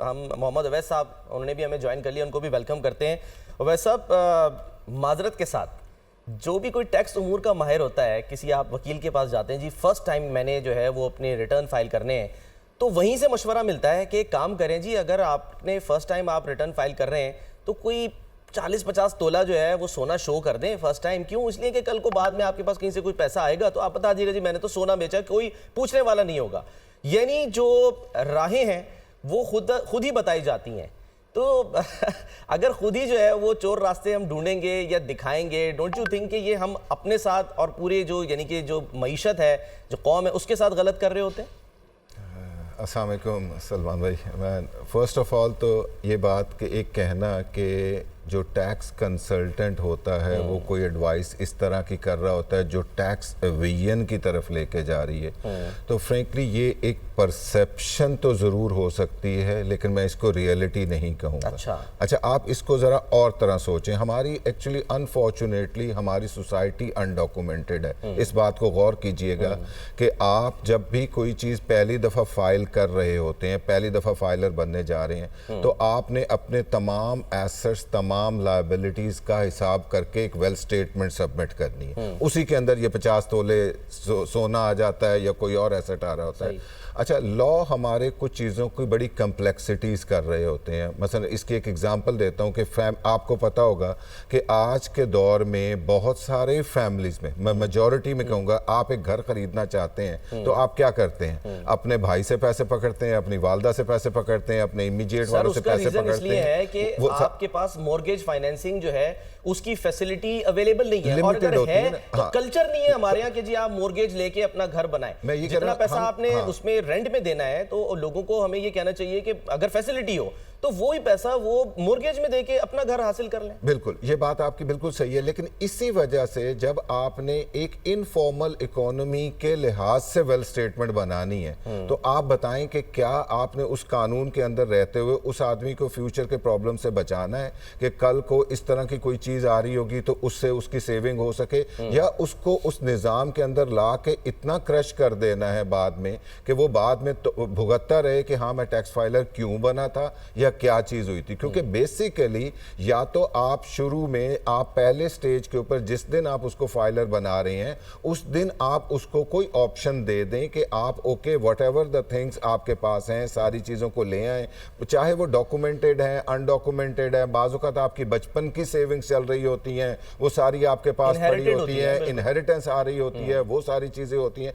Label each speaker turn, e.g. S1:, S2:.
S1: हम मोहम्मद अवैस साहब, उन्होंने भी हमें ज्वाइन कर लिया, उनको भी वेलकम करते हैं। अवैस साहब, माजरत के साथ, जो भी कोई टैक्स उमूर का माहिर होता है, किसी आप वकील के पास जाते हैं, जी फर्स्ट टाइम मैंने जो है वो अपने रिटर्न फाइल करने हैं, तो वहीं से मशवरा मिलता है कि एक काम करें जी, अगर आपने फर्स्ट टाइम आप रिटर्न फाइल कर रहे हैं तो कोई 40-50 तोला जो है वो सोना शो कर दें फर्स्ट टाइम। क्यों? इसलिए कि कल को बाद में आपके पास कहीं से कोई पैसा आएगा तो आप बता दीजिएगा जी मैंने तो सोना बेचा, कोई पूछने वाला नहीं होगा। यानी जो राहें हैं वो खुद ही बताई जाती हैं। तो अगर खुद ही जो है वो चोर रास्ते हम ढूंढेंगे या दिखाएंगे, डोंट यू थिंक कि ये हम अपने साथ और पूरे जो यानी कि जो मईशत है, जो कौम है, उसके साथ गलत कर रहे होते हैं?
S2: अस्सलाम वालेकुम सलमान भाई। मैं फ़र्स्ट ऑफ़ ऑल तो ये बात कि एक कहना कि जो टैक्स कंसल्टेंट होता है वो कोई एडवाइस इस तरह की कर रहा होता है जो टैक्स एविजन की तरफ लेके जा रही है, तो फ्रेंकली ये एक परसेप्शन तो ज़रूर हो सकती है, लेकिन मैं इसको रियलिटी नहीं कहूँगा। अच्छा, आप इसको ज़रा और तरह सोचें। हमारी एक्चुअली अनफॉर्चुनेटली हमारी सोसाइटी अनडॉक्यूमेंटेड है। इस बात को गौर कीजिएगा कि आप जब भी कोई चीज़ पहली दफ़ा फाइल कर रहे होते हैं, पहली दफ़ा फाइलर बनने जा रहे हैं, तो आपने अपने तमाम एसेट्स, तमाम लायबिलिटीज का हिसाब करके एक वेल स्टेटमेंट सबमिट करनी है। उसी के अंदर ये 50 तोले सोना आ जाता है या कोई और एसेट आ रहा होता है। अच्छा, लॉ हमारे कुछ चीज़ों की बड़ी कम्प्लेक्सिटीज़ कर रहे होते हैं। मसलन इसकी एक एग्जांपल देता हूँ कि आपको पता होगा कि आज के दौर में बहुत सारे फैमिलीज़ में, मैं मेजॉरिटी में कहूँगा, आप एक घर खरीदना चाहते हैं तो आप क्या करते हैं? अपने भाई से पैसे पकड़ते हैं, अपनी वालदा से पैसे पकड़ते हैं, अपने इमीडिएट वालों से पैसे पकड़ते हैं।
S1: है कि आपके पास मॉर्गेज फाइनेंसिंग जो है उसकी फैसिलिटी अवेलेबल नहीं है, और अगर है तो कल्चर नहीं है हमारे यहाँ कि जी आप मॉर्गेज लेके अपना घर बनाएं। जितना पैसा आपने उसमें रेंट में देना है, तो लोगों को हमें ये कहना चाहिए कि अगर फैसिलिटी हो तो वो ही पैसा वो मॉर्गेज में देके अपना घर हासिल कर लें।
S2: बिल्कुल, ये बात आपकी बिल्कुल सही है, लेकिन इसी वजह से जब आपने एक इनफॉर्मल इकोनॉमी के लिहाज से वेल स्टेटमेंट बनानी है, तो आप बताएं कि क्या आपने उस कानून के अंदर रहते हुए उस आदमी को फ्यूचर के प्रॉब्लम से बचाना है कि कल को इस तरह की कोई चीज़ आ रही होगी तो उससे उसकी सेविंग हो सके, या उसको उस निज़ाम के अंदर ला के इतना क्रश कर देना है बाद में कि वो बाद में तो भुगतता रहे कि हाँ मैं टैक्स फाइलर क्यों बना था या क्या चीज़ हुई थी। क्योंकि बेसिकली या तो आप शुरू में, आप पहले स्टेज के ऊपर जिस दिन आप उसको फाइलर बना रहे हैं उस दिन आप उसको कोई ऑप्शन दे दें कि आप ओके व्हाटएवर द थिंग्स आपके पास हैं सारी चीज़ों को ले आएँ, चाहे वो डॉक्यूमेंटेड है, अनडॉक्यूमेंटेड है। बाज़ औक़ात आपकी बचपन की सेविंग्स चल रही होती हैं, वो सारी आपके पास पड़ी होती है, इनहेरिटेंस आ रही होती है, वो सारी चीज़ें होती हैं।